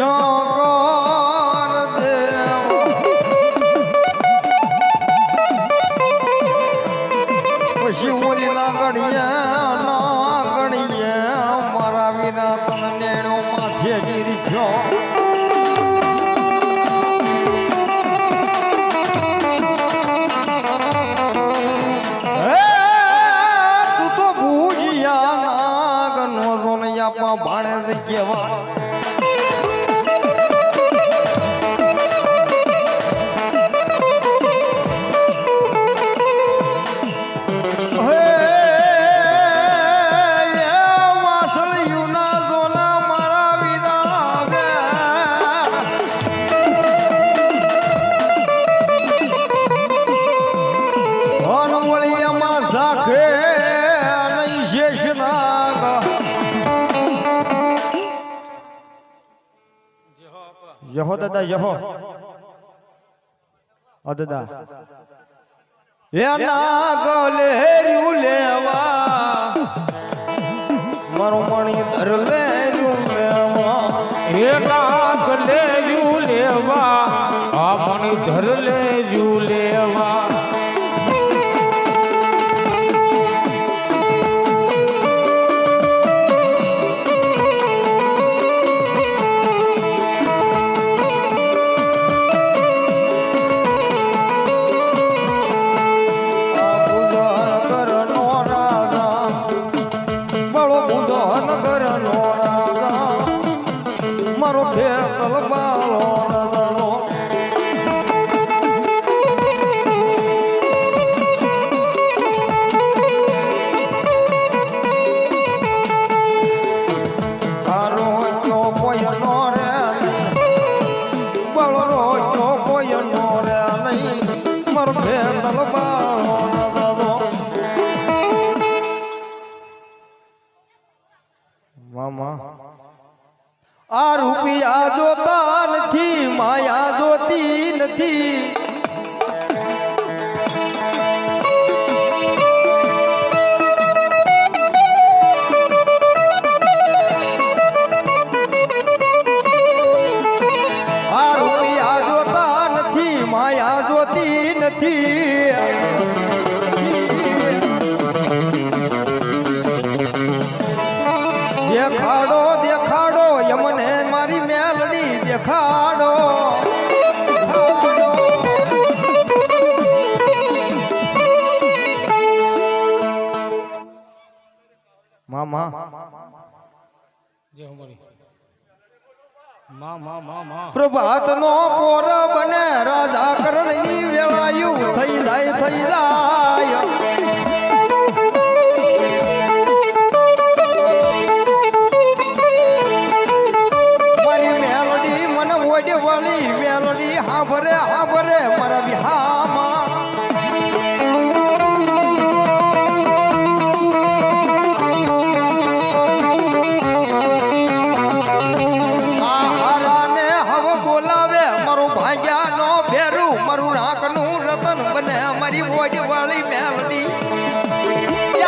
શંકર દેવ પછી ઓલી ના ગણીએ મારા વિના તને નેણો માથે ગીરી થયો ભાણે કેવા યહો દાદા યહો ઓ દાદા એના ગલે રૂ લેવા મારો મણી ધર લે રૂ લેવા એના ગલે રૂ લેવા આ મણી ધર લે રૂ લેવા આ રૂપિયા જોતા નથી માયા જોતી નથી આ રૂપિયા જોતા નથી માયા જોતી નથી દેખાડો દેખાડો યમને મારી મેલડી દેખાડો મામા પ્રભાત નો પોર બને રાજા કરણ ની વેળાયું થઈ જાય વાળી મેલડી હાભરે મારા વિહામાં આહારાને હવે બોલાવે મારું ભાગ્યા નો ભેરું મારું નાકનું રતન બને મારી ઓડી વાળી મેલડી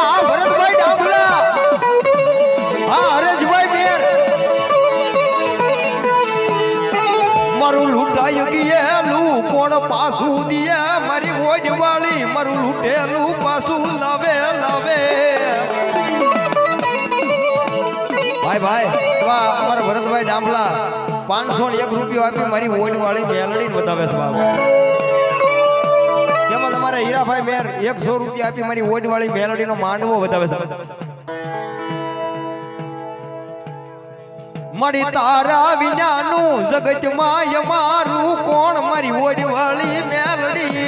આ ભરતભાઈ ડાભલા હા હરેશભાઈ મેર મારું લૂંટાયું ગયેલું કોણ પાછું દિએ મારી ઓડ વાળી મારું લૂંટેલું પાછું લાવે ભાઈ અમારા ભરતભાઈ ડાંભલા 501 રૂપિયો આપી મારી ઓડ વાળી મેલડી બતાવે છે બાબા તેમાં તમારા હીરાભાઈ મેર 100 રૂપિયા આપી મારી ઓડ વાળી મેલડીનો માંડવો બતાવે છે મારી તારા વિનાનું જગતમાં અમારું કોણ મારી ઓડવાળી મેલડી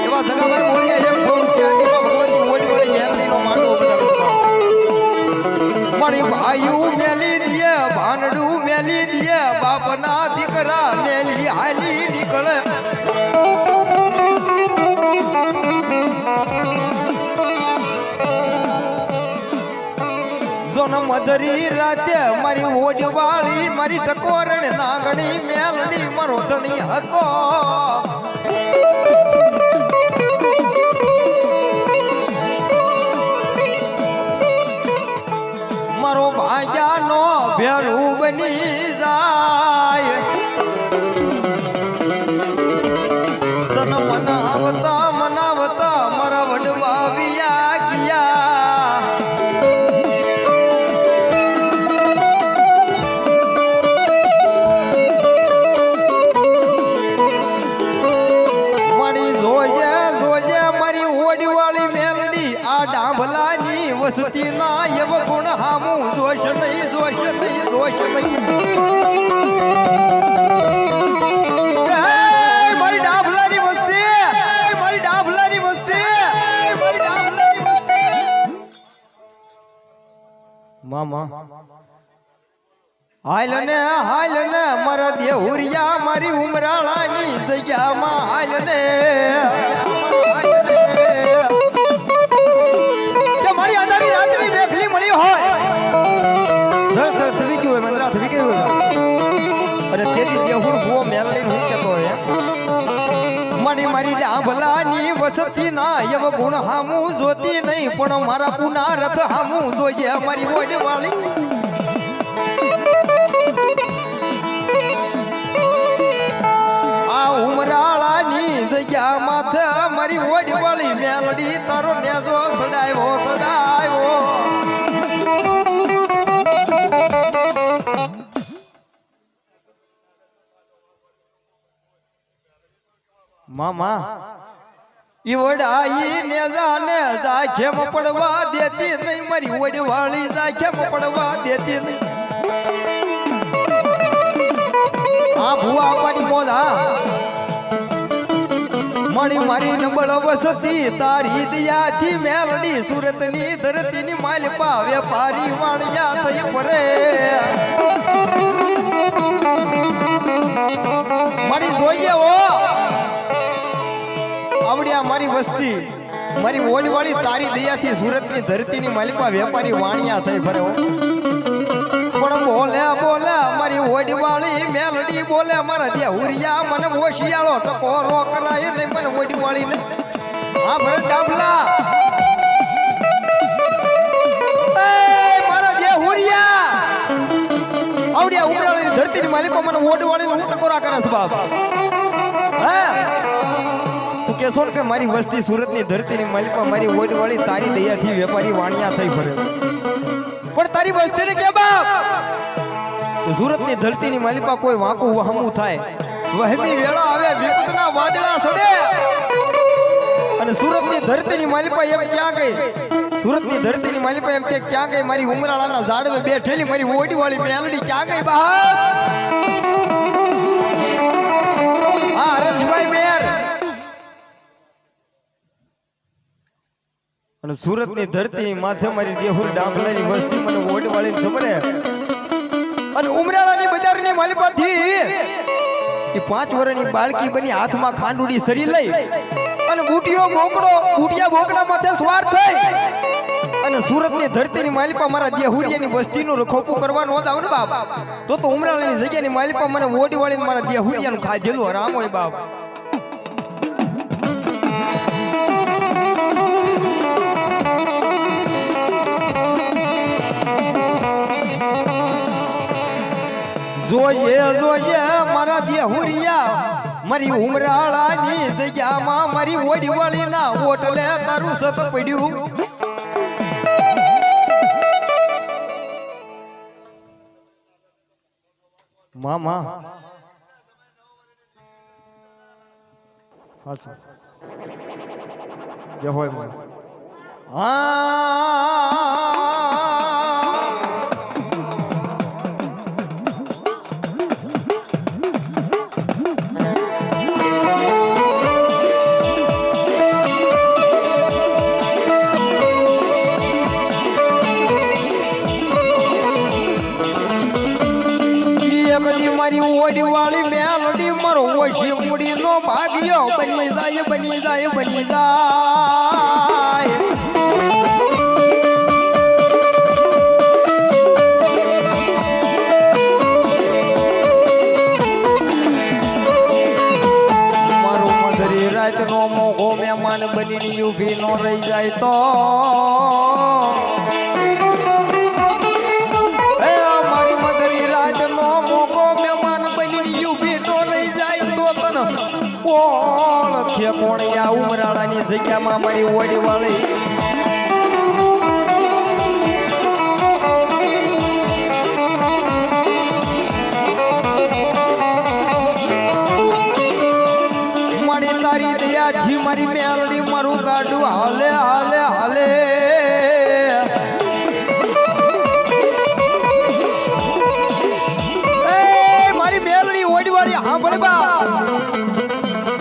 એવા સગાભાઈ બોલ્યા 100 રૂપિયા ભગવતી ઓડવાળી મેલડીનો માંડવો બતાવે મારી ભાઈઓ મેલી દે ભાંડું મેલી દે બાપના દીકરા મેલી હાલી નીકળે મધરી રાતે મારી ઓજવાળી મારી ટકોરણ નાગણી મેલડી મારો ધણી હતો મારો ભાગ્યાનો ભેરું બની જા વસતી ના એવ ગુણ હામું જોશ નહીં જોશ નહીં જોશ નહીં મારી ડાભલાની વસ્તી મારી ડાભલાની વસ્તી મારી ડાભલાની વસ્તી મામા હાલ ને મારા દેહુરિયા મારી ઉમરાળાની જગ્યામાં હાલ ને કે મારી અંધારી રાતની વેખલી મળી હોય ધર થવી ગયું હોય મંદરા થવી ગયું હોય અને તેથી દેહુર ભૂવો મેલડી હું કહેતો હોય મારી ડાભલાની વસતી ના એવ ગુણ હામું જોતી નહીં પણ મારા પુના રથ હામું જોઈએ મારી ઓડી વાળી આ ઉમરાળાની જગ્યા માથે મારી ઓડી વાળી મેલડી તારો નેજો સડાયો સડાયો મામા ઈવડાઈ ને જાને જાખેમ પડવા દેતી નહીં મારી ઓડી વાળી જાખેમ પડવા દેતી નહીં આ ભુવા પાડી મોદા મણી મારી નબળ વસતી તારી દયાથી મેલડી સુરતની ધરતીની માલપા વેપારી વાણિયા થઈ પરે મારી જોઈએ હો આવડિયા મારી વસ્તી મારી ઓડીવાળી તારી દયાથી સુરતની ધરતીની માલપા વેપારી વાણિયા થઈ ફરે હો પણ બોલે બોલે મારી ઓડીવાળી મેલડી બોલે મારા દેહુરિયા મને ઓશિયાળો ટકો નો કરાય નહીં મને ઓડીવાળી ને આ ભરત ડાભલા એ મારા દેહુરિયા આવડિયા ઉમરાળીની ધરતીની માલિકો મને ઓડીવાળી હું ટકોરા કરે છે બાપ હે તું કેસો કે મારી વસ્તી સુરતની ધરતીની માલિકો મારી ઓડીવાળી તારી દયાથી વેપારી વાણિયા થઈ ફરે પણ તારી વસ્તીને કે બાપ સુરતની ધરતીની માલિપા કોઈ વાંકું વહમું થાય વહેમી વેળા આવે વિપતના વાદળા સડે અને સુરતની ધરતીની માલિપા એમ ક્યાં ગઈ સુરતની ધરતીની માલિપા એમ કે ક્યાં ગઈ મારી ઉમરાળાના ઝાડવે બેઠેલી મારી ઓડીવાળી મેલડી ક્યાં ગઈ બહાર હા હરેશભાઈ મેર અને સુરતની ધરતી માથે મારી દેહુર ડાભલાની વસ્તી મને ઓડવાળી સમરે અને ઉમરાળાની બજારની માલિપાથી એ 5 વર્ષની બાળકી બની હાથમાં ખાંડુડી સરી લઈ અને બુટિયા બોકડા માથે સવાર થઈ અને સુરતની ધરતીની માલિપા મારા દેહુરિયાની વસ્તીનું રખોપું કરવા નો આવ ને બાપ તો ઉમરાળાની જગ્યાની માલિપા મને ઓડવાળીને મારા દેહુરિયાનું ખાધેલું હરામ હોય બાપ જોજે મારા દેહુરિયા મારી ઉમરાળાની જગ્યામાં મારી ઓડીવાળી ના ઓટલે તારું સત પડ્યું મામા હાચું જે હોય મને મારી ઓડીવાળી મેલડી મારો ઓછી મૂડી નો ભાગ્યો બની જાય બની જાય બની જાય મારું મધરી રાત નો મોઘો મહેમાન બની ઉભી નો રહી જાય તો મારી મધરી રાત નો મોઘો કોણિયા ઉમરાળાની જગ્યામાં મારી ઓડીવાળી મારી તારી દયાથી મારી મેલડી મારું ગાડું હાલે હાલે હાલે ભલે બા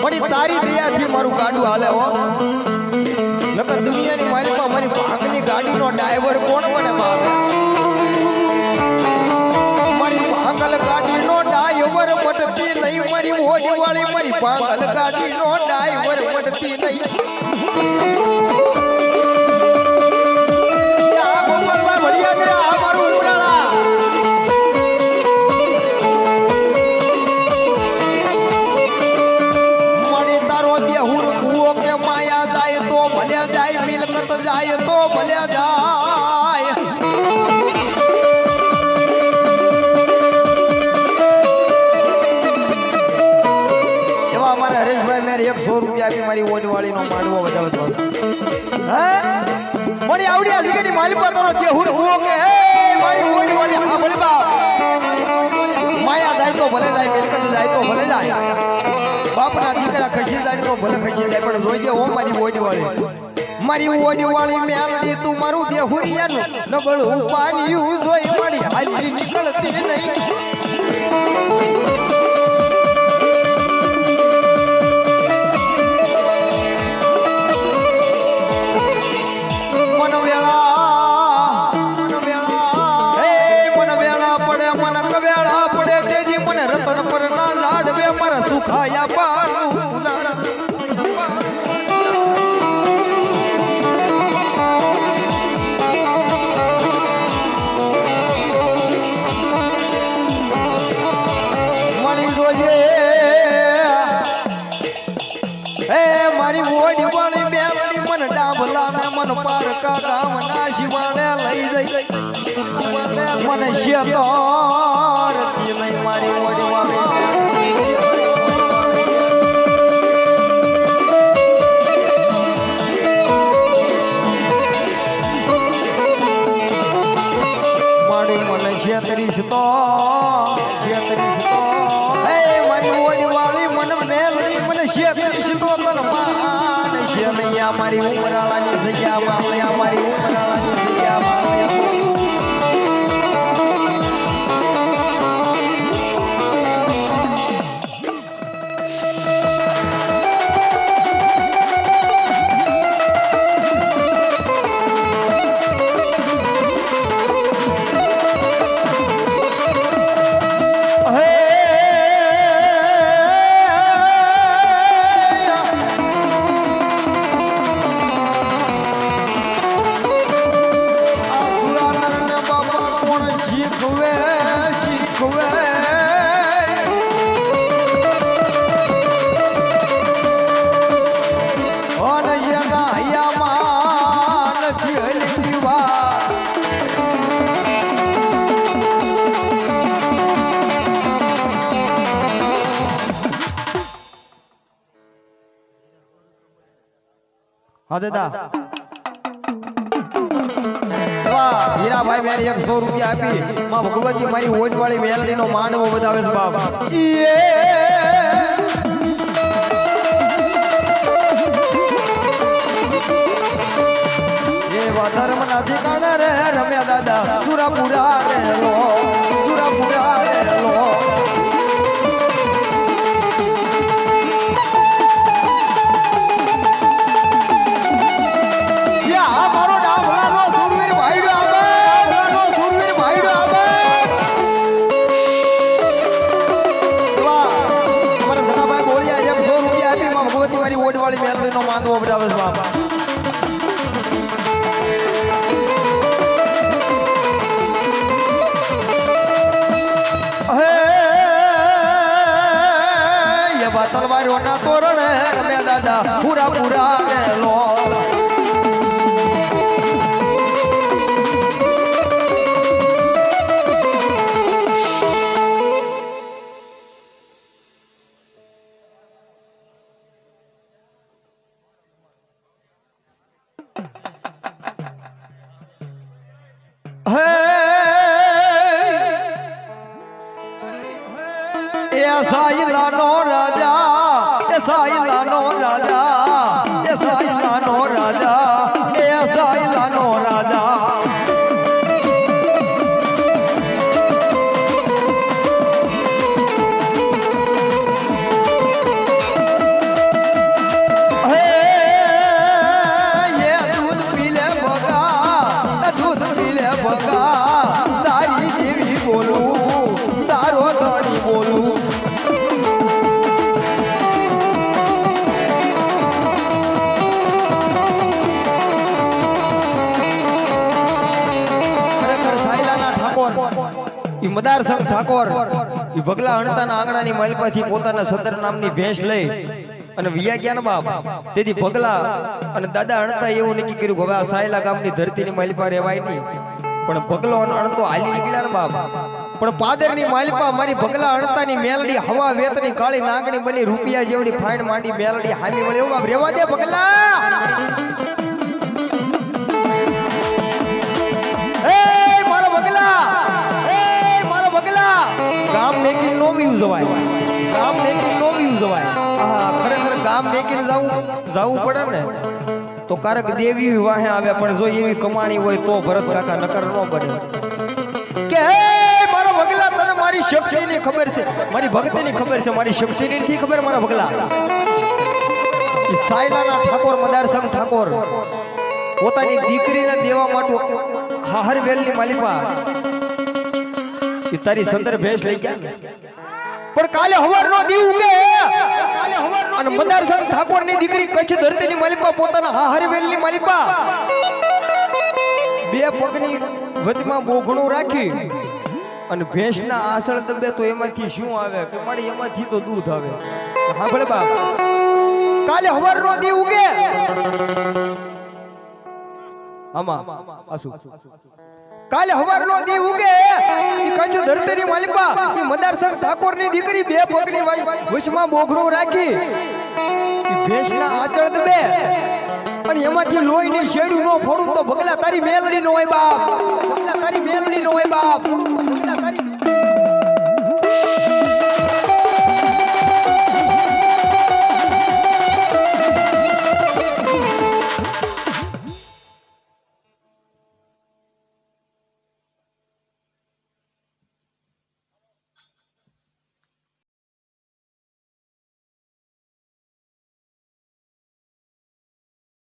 મારી તારી દયાથી મારું ગાડું હાલે હો નકર દુનિયાની માલિકમાં મારી ભાગની ગાડીનો ડ્રાઈવર કોણ બને બા મારી ભાગલ ગાડીનો ડ્રાઈવર મટતી નહીં મારી ઓડી વાળી મારી ભાગલ ગાડીનો ડ્રાઈવર મટતી નહીં આ ગોપાલભાઈ ભડિયાદરા આ મારું ઉમરાળા મણી તારો દેહુર કુવો કે માયા જાય તો ભલ્યા જાય મિલકત જાય તો ભલ્યા જાય એવા અમારે હરેશભાઈ મેરે 100 રૂપિયા આપી મારી ઓડવાળીનો માંડવો વધાવે તો હે મારી આવડી હજી માલિકા તારો દેહુર કુવો કે હે મારી ઓડવાળી હા ભલે બાપ માયા જાય તો ભલે જાય મિલકત જાય તો ભલે જાય બાપના દીકરા ખસી જાય તો ભલે ખસી જાય પણ જોઈજે ઓ મારી ઓડી વાળી મેલડી તું મારું દેહુરિયાનું નબળું પાણીયું જોઈ મારી હાલી નીકળતી નહીં સુખાયા પાનું મળી જોજે હે મારી ઓડી વાળી બેલડી મન ડાભલા ને મન પારકા ગામ ના શિવાને લઈ જઈ મને શેતાર નહીં મારી ઓડી વાળી છેતરીશ તો હે મારી ઓડી વાળી મન મેલડી મને છેતરીશ તો તન માન છે નૈયા મારી ઉમરાળાની જગ્યા માં મારી ઉમરાળાની જગ્યા માં હા દાદા વાહ હીરાભાઈ મેરે 100 રૂપિયા આપી માં ભગવતી મારી ઓડવાળી મેલડીનો માંડવો બતાવે છે બાપ એ ધર્મ નથી કાણે રે રમ્યા દાદા સુરાપુરા રે લો સુરાપુરા રે લો ઓડવાળી મેલડીનો માંડવો બતાવે છે બાપ હે એ તલવારોના તોરણે રમે દાદા પૂરા પૂરા લો સાઈલાનો રાજા સાઈલાનો રાજા સાઈલાનો રાજા સાઈલાનો રાજા મદારસંગ ઠાકોર ઈ ભગલા હણતાના આંગણાની માલપાથી પોતાના સદર નામની ભેંસ લઈ અને વિયા ગયા ને બાપ. તેથી ભગલા અને દાદા હણતા એવું નક્કી કર્યું કે હવે આ સાયલા ગામની ધરતીની માલપા રહેવાય નહીં. પણ ભગલો અને અણતો હાલી નીકળ્યા ને બાપ. પણ પાદરની માલપા મારી ભગલા અણતાની મેલડી હવા વેતની કાળી નાગણી બની રૂપિયા જેવડી ફાઈન માંડી મેલડી હામી વળી એવું બાપ રેવા દે ભગલા. ગામ મેકીને નો વ્યુ જવાય, ગામ મેકીને નો વ્યુ જવાય. હા ખરેખર ગામ મેકીને જાવું પડે ને તો કારક દેવી વાહે આવે. પણ જો એવી કમાણી હોય તો ભરત કાકા નકર નો બને કે હે મારો ભગલા તને મારી શક્તિની ખબર છે, મારી ભક્તિની ખબર છે, મારી શક્તિની નથી ખબર મારા ભગલા. સાયલાના ઠાકોર મદારસંગ ઠાકોર પોતાની દીકરીને દેવા માટે હાહર વેલની માલિપા તારી સંદર ભેંસ લઈ ગયા. પણ કાલે હવારનો દી ઉગે અને મદારસંગ ઠાકોરની દીકરી કચ્છ ધરતીની માલિપા પોતાના હાહરવેલની માલિપા બે પગની વચમાં બોઘણું રાખી અને ભેંસના આસળ દબે તો એમાંથી શું આવે કે મારી એમાંથી તો દૂધ આવે. સાંભળે બાપ, કાલે હવારનો દી ઉગે આમાં આસુ કાલે હવારનો દી ઉગે કચ્છ ધરતીની માલિપા મદારસંગ ઠાકોરની દીકરી બે પગની વચમાં બોઘણું રાખી ભેંસના આચળ દબે અને એમાંથી લોહીની શેડું નો ફોડું તો ભગલા તારી મેલડી નો હોય બાપ, ભગલા તારી મેલડી નો હોય બાપ.